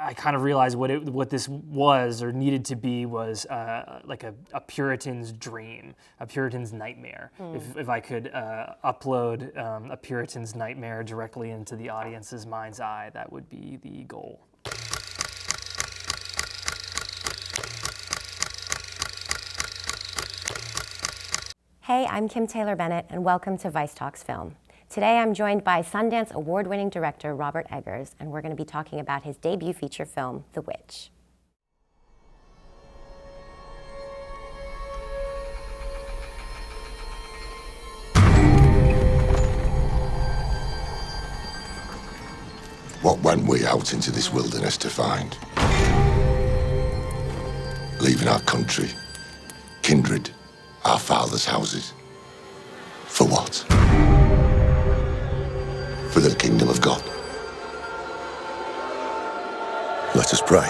I kind of realized what this was or needed to be was like a Puritan's dream, a Puritan's nightmare. If I could upload a Puritan's nightmare directly into the audience's mind's eye, that would be the goal. Hey, I'm Kim Taylor-Bennett, and welcome to Vice Talks Film. Today I'm joined by Sundance award-winning director Robert Eggers, and we're going to be talking about his debut feature film, The Witch. What went we out into this wilderness to find? Leaving our country, kindred, our fathers' houses. For what? For the kingdom of God. Let us pray.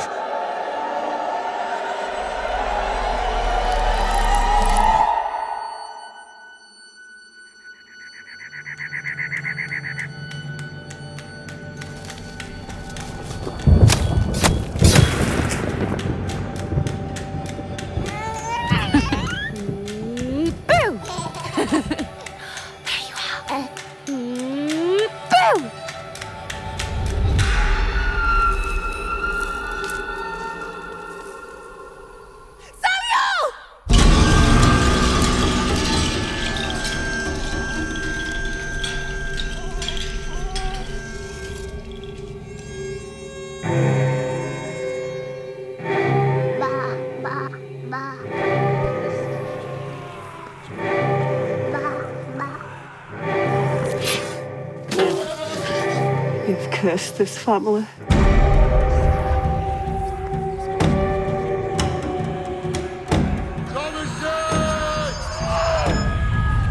You've cursed this family.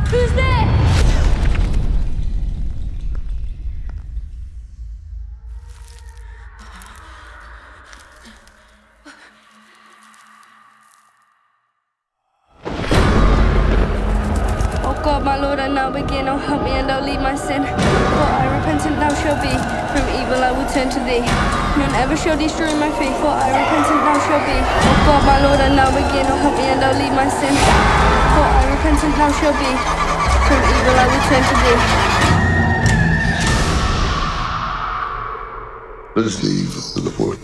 Who's there? Oh God, my Lord, I now begin. Oh, help me and don't leave my sin. For I repentant thou shalt be. From evil I will turn to thee. None ever shall destroy my faith. For I repentant thou shalt be. Oh God, my Lord, I now begin. Oh, help me and don't leave my sin. For I repentant thou shalt be. From evil I will turn to thee. Let us leave the wood.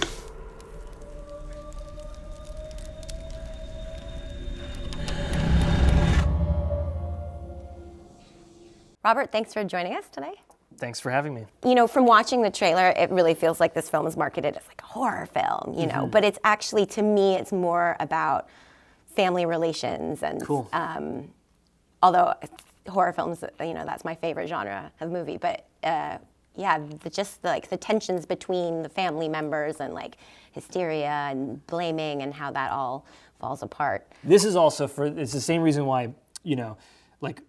Robert, thanks for joining us today. Thanks for having me. You know, from watching the trailer, it really feels like this film is marketed as like a horror film, you know, but it's actually, to me, it's more about family relations and, Cool. Although horror films, you know, that's my favorite genre of movie, but yeah, the tensions between the family members and like hysteria and blaming and how that all falls apart. This is also it's the same reason why, you know, like,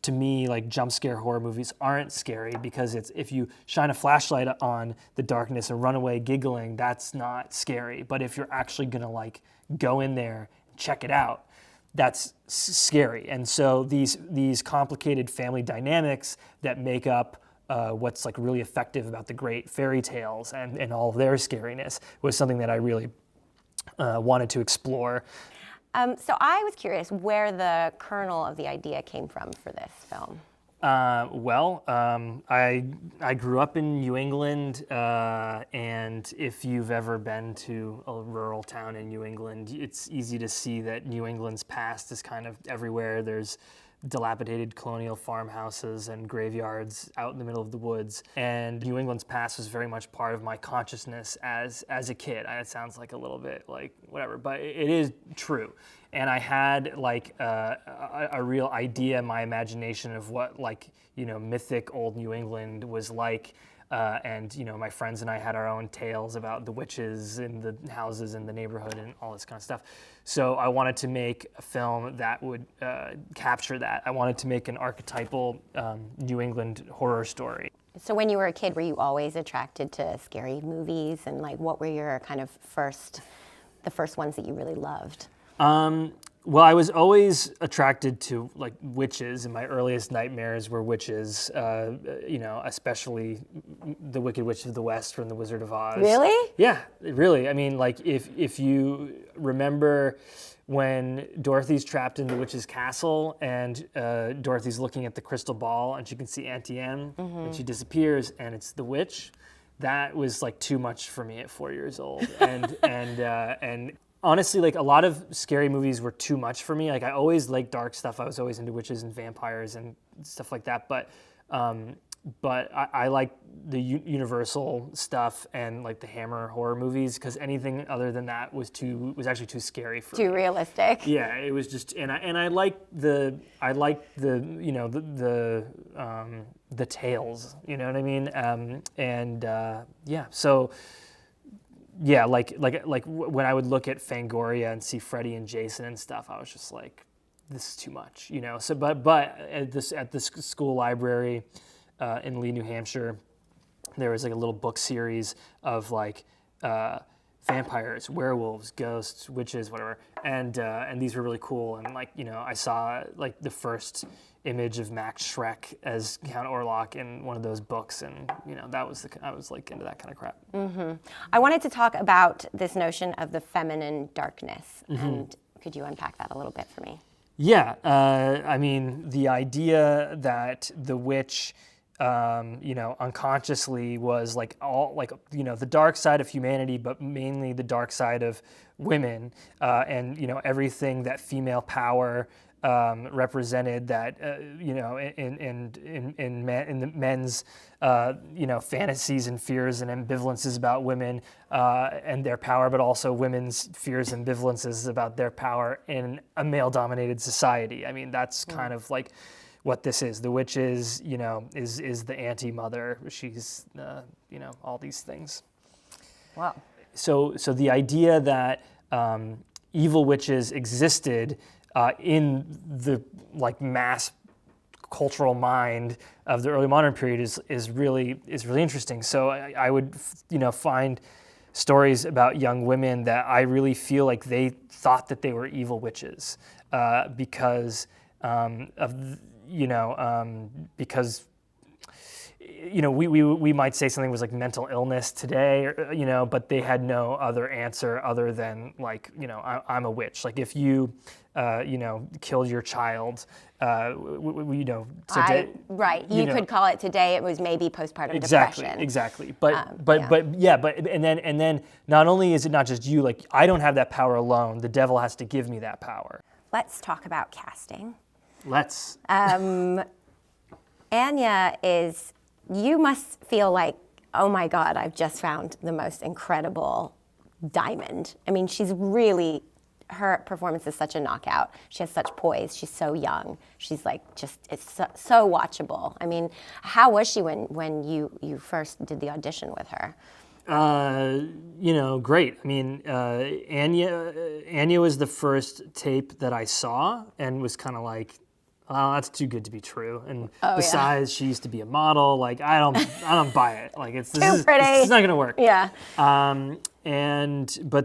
to me, like jump scare horror movies aren't scary, because it's, if you shine a flashlight on the darkness and run away giggling, that's not scary. But if you're actually gonna like go in there and check it out, that's scary. And so these complicated family dynamics that make up what's like really effective about the great fairy tales and all of their scariness was something that I really wanted to explore. So I was curious where the kernel of the idea came from for this film. I grew up in New England, and if you've ever been to a rural town in New England, it's easy to see that New England's past is kind of everywhere. There's dilapidated colonial farmhouses and graveyards out in the middle of the woods. And New England's past was very much part of my consciousness as a kid. It sounds like a little bit like whatever, but it is true. And I had like a real idea in my imagination of what, like, you know, mythic old New England was like. And, you know, my friends and I had our own tales about the witches in the houses in the neighborhood and all this kind of stuff. So I wanted to make a film that would capture that. I wanted to make an archetypal New England horror story. So when you were a kid, were you always attracted to scary movies? And like, what were your kind of the first ones that you really loved? Well, I was always attracted to like witches, and my earliest nightmares were witches. Especially the Wicked Witch of the West from The Wizard of Oz. Really? Yeah, really. I mean, like if you remember when Dorothy's trapped in the witch's castle, and Dorothy's looking at the crystal ball, and she can see Auntie Em, and she disappears, and it's the witch. That was like too much for me at 4 years old, and honestly, like a lot of scary movies were too much for me. Like I always liked dark stuff. I was always into witches and vampires and stuff like that. But I like the Universal stuff and like the Hammer horror movies, because anything other than that was actually too scary for me. Too realistic. Yeah, it was just, and I like the the tales. You know what I mean? So. Yeah, like when I would look at Fangoria and see Freddy and Jason and stuff, I was just like, this is too much, you know. So, but at the school library in Lee, New Hampshire, there was like a little book series of like vampires, werewolves, ghosts, witches, whatever, and these were really cool. And like, you know, I saw like the first image of Max Schreck as Count Orlok in one of those books, and you know, I was like into that kind of crap. I wanted to talk about this notion of the feminine darkness, and could you unpack that a little bit for me? Yeah, I mean, the idea that the witch, unconsciously was like the dark side of humanity, but mainly the dark side of women, and everything that female power represented, that in the men's fantasies and fears and ambivalences about women and their power, but also women's fears and ambivalences about their power in a male-dominated society. I mean, that's kind of like what this is. The witch is the anti-mother. She's all these things. Wow. So the idea that evil witches existed in the like mass cultural mind of the early modern period is really interesting. So I would find stories about young women that I really feel like they thought that they were evil witches because we might say something was like mental illness today, but they had no other answer other than like, I'm a witch. Like if you, killed your child, today, right. You could call it today. It was maybe postpartum depression. Exactly. But then not only is it not just you, like I don't have that power alone. The devil has to give me that power. Let's talk about casting. Let's. Anya you must feel like, oh my God, I've just found the most incredible diamond. I mean, her performance is such a knockout. She has such poise. She's so young. She's like it's so watchable. I mean, how was she when you first did the audition with her? Great. I mean, Anya was the first tape that I saw and was kind of like, oh, that's too good to be true. And besides, she used to be a model. Like, I don't buy it. Like, this is not gonna work. Yeah. But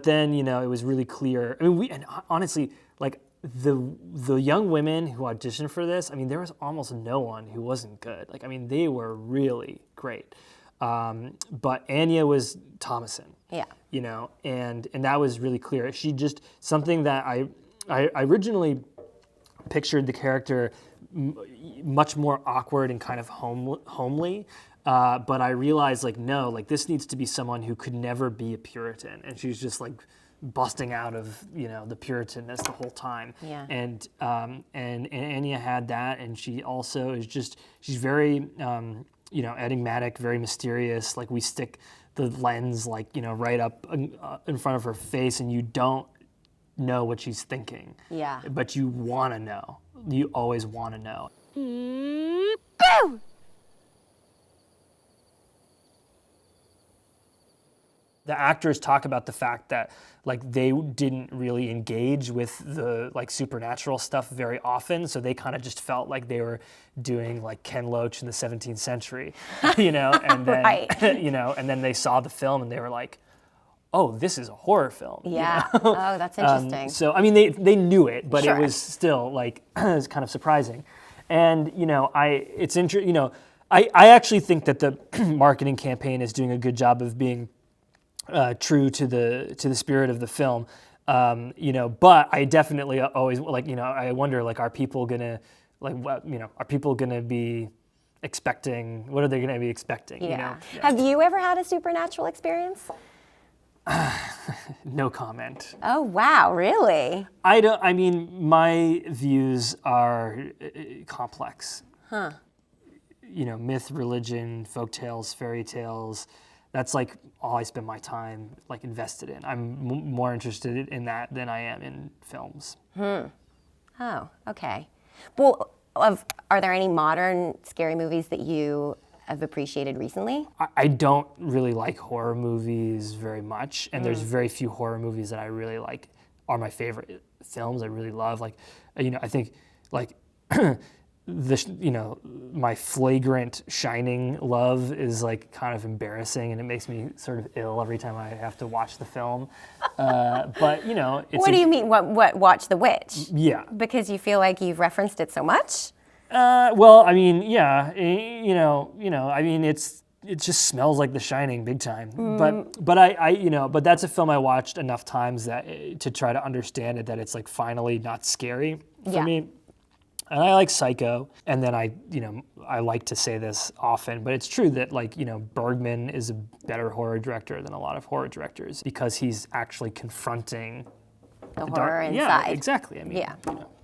then, it was really clear. I mean, honestly, like the young women who auditioned for this, I mean, there was almost no one who wasn't good. Like, I mean, they were really great. But Anya was Thomason. Yeah. And that was really clear. She just, something that I originally pictured the character much more awkward and kind of homely, but I realized no, like this needs to be someone who could never be a Puritan, and she's just like busting out of the Puritanness the whole time. Yeah. And Anya had that, and she also is she's very enigmatic, very mysterious. Like we stick the lens right up in front of her face, and you don't know what she's thinking. Yeah. But you want to know. You always want to know. Go! The actors talk about the fact that they didn't really engage with the supernatural stuff very often, so they kind of just felt like they were doing Ken Loach in the 17th century, and then right. and then they saw the film and they were like, oh, this is a horror film. you Yeah. know? Oh, that's interesting. So, I mean, they knew it, but Sure. it was still like, it was kind of surprising. And, it's interesting, I actually think that the marketing campaign is doing a good job of being true to the spirit of the film. But I definitely always I wonder, like, are people gonna be expecting, what are they gonna be expecting? Yeah. Have you ever had a supernatural experience? No comment. Oh, wow, really? My views are complex. Huh. Myth, religion, folk tales, fairy tales. That's like all I spend my time like invested in. I'm more interested in that than I am in films. Oh, okay. Well, are there any modern scary movies that you have appreciated recently? I don't really like horror movies very much, and there's very few horror movies that I really like are my favorite films. I really love, like, I think like my flagrant Shining love is like kind of embarrassing, and it makes me sort of ill every time I have to watch the film. But it's What do you mean? What? Watch The Witch? Yeah. Because you feel like you've referenced it so much? Well, I mean, yeah, I mean, it just smells like The Shining big time. But but that's a film I watched enough times that to try to understand it, that it's like finally not scary for me. And I like Psycho, and then I like to say this often, but it's true that Bergman is a better horror director than a lot of horror directors because he's actually confronting The horror inside. Yeah, exactly. I mean, Yeah.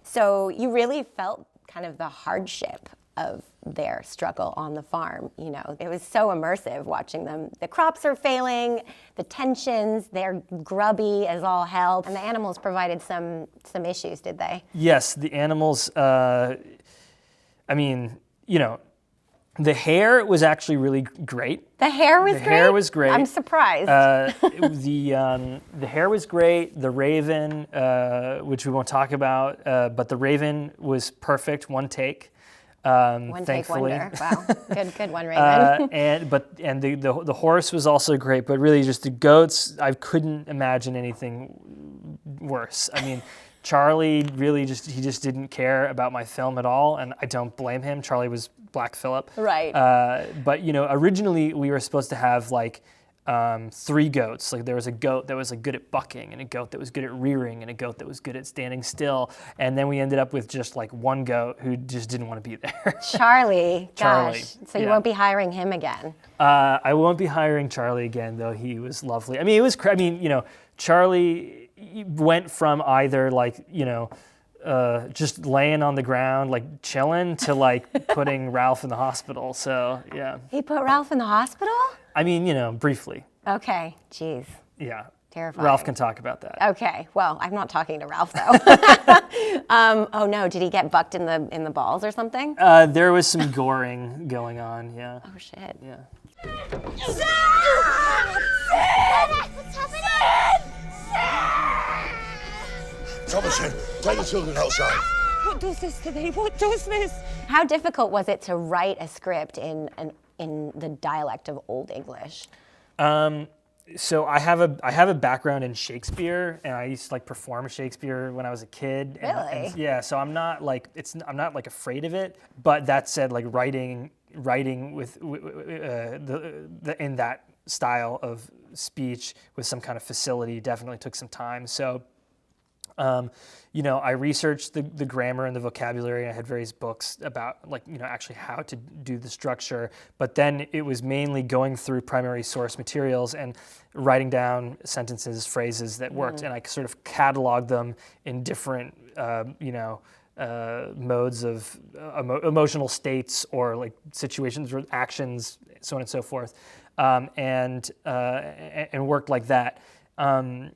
So you really felt kind of the hardship of their struggle on the farm. It was so immersive watching them. The crops are failing, the tensions, they're grubby as all hell, and the animals provided some issues, did they? Yes, the animals. The hair was actually really great. The hair was great? The hair was great. I'm surprised. The hair was great. The raven, which we won't talk about, but the raven was perfect. One take. One thankfully. take wonder. Wow, good one, Raven. And the horse was also great, but really just the goats, I couldn't imagine anything worse. I mean, Charlie really he just didn't care about my film at all, and I don't blame him. Charlie was Black Phillip. Right. But originally we were supposed to have like 3 goats. Like there was a goat that was like good at bucking, and a goat that was good at rearing, and a goat that was good at standing still. And then we ended up with just like one goat who just didn't want to be there. Charlie, gosh. Charlie, So you won't be hiring him again. I won't be hiring Charlie again, though he was lovely. I mean, it was. Charlie went from either just laying on the ground, like chilling, to like putting Ralph in the hospital. So yeah. He put Ralph in the hospital? I mean, briefly. Okay, jeez. Yeah. Terrifying. Ralph can talk about that. Okay, well, I'm not talking to Ralph though. Oh no, did he get bucked in the balls or something? There was some goring going on. Yeah. Oh shit. Yeah. What's happening? Thomason, take the children outside. What does this today? What does this? How difficult was it to write a script in the dialect of Old English? So I have a background in Shakespeare, and I used to perform Shakespeare when I was a kid. Really? Yeah. So I'm not I'm not afraid of it. But that said, writing with in that style of speech with some kind of facility definitely took some time. So. I researched the grammar and the vocabulary. I had various books about actually how to do the structure, but then it was mainly going through primary source materials and writing down sentences, phrases that worked, and I sort of cataloged them in different, modes of emotional states or situations or actions, so on and so forth, and worked like that. I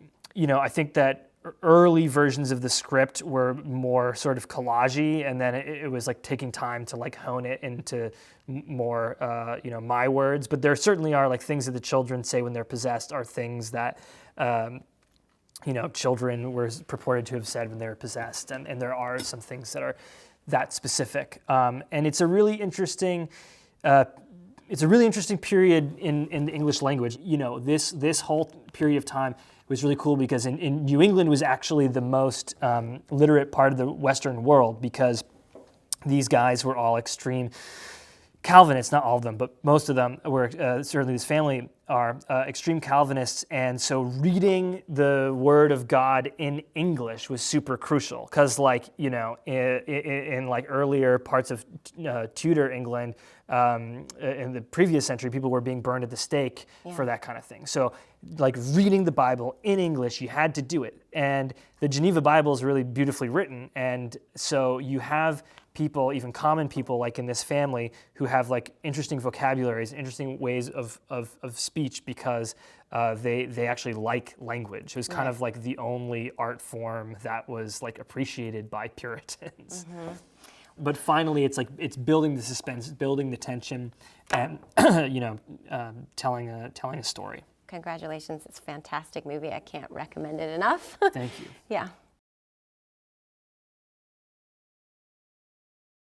think that early versions of the script were more sort of collage-y, and then it was taking time to hone it into more my words. But there certainly are things that the children say when they're possessed are things that children were purported to have said when they were possessed, and there are some things that are that specific. And it's a really interesting it's a really interesting period in the English language. You know, this whole period of time was really cool because in New England was actually the most literate part of the Western world, because these guys were all extreme Calvinists, not all of them, but most of them were, certainly this family are extreme Calvinists, and so reading the Word of God in English was super crucial, because like, you know, in like earlier parts of Tudor England, in the previous century, people were being burned at the stake for that kind of thing. So like reading the Bible in English, you had to do it. And the Geneva Bible is really beautifully written, and so you have people, even common people like in this family, who have like interesting vocabularies, interesting ways of speech, because they actually like language. It was kind of like the only art form that was like appreciated by Puritans. But finally, it's like it's building the suspense, building the tension, and telling a story. Congratulations, it's a fantastic movie. I can't recommend it enough. Thank you. Yeah.